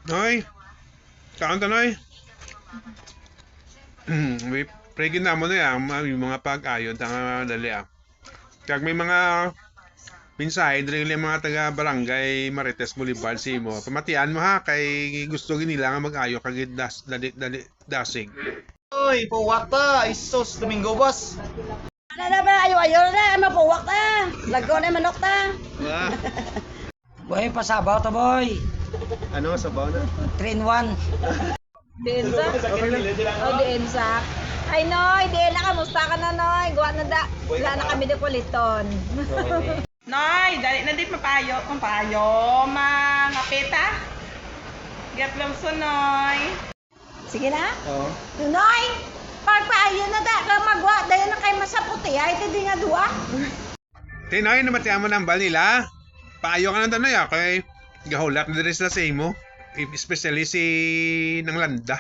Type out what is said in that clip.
Noy, kaunta noy. May pregin na mo na yan, yung mga pag-ayon, tanga dali ah. Kag may mga mensahe diri yung mga taga barangay Marites Boulevard si mo. Pamatian mo ha kay gusto nila nga mag-ayo kag dasig. Oy, puwak ta. Isos, Domingo, boss. Ano na ba? Ayaw na. Mapuwak ta. Lagaw na manok ta. Ah, Boy, pasabaw to boy. ano, sabaw na? 3-in-1. Diensa? Oh, Diensa. Ay, Noy, Diena, kamusta ka na, Noy? Gawa na da. Wala na kami di kuliton. Noy, dali na di mapayo, mga peta. Get lang so, Noy. Sige na. Oo. Tunoy. Pagpaayo na da. Kang magwa. Dahil na kayo masaputi. Ay, hindi nga duwa. Tinoy, namatian mo ng bal nila. Paayo ka na danoy ah kay gahulat na diri sila sa imo. Especially si nang landa.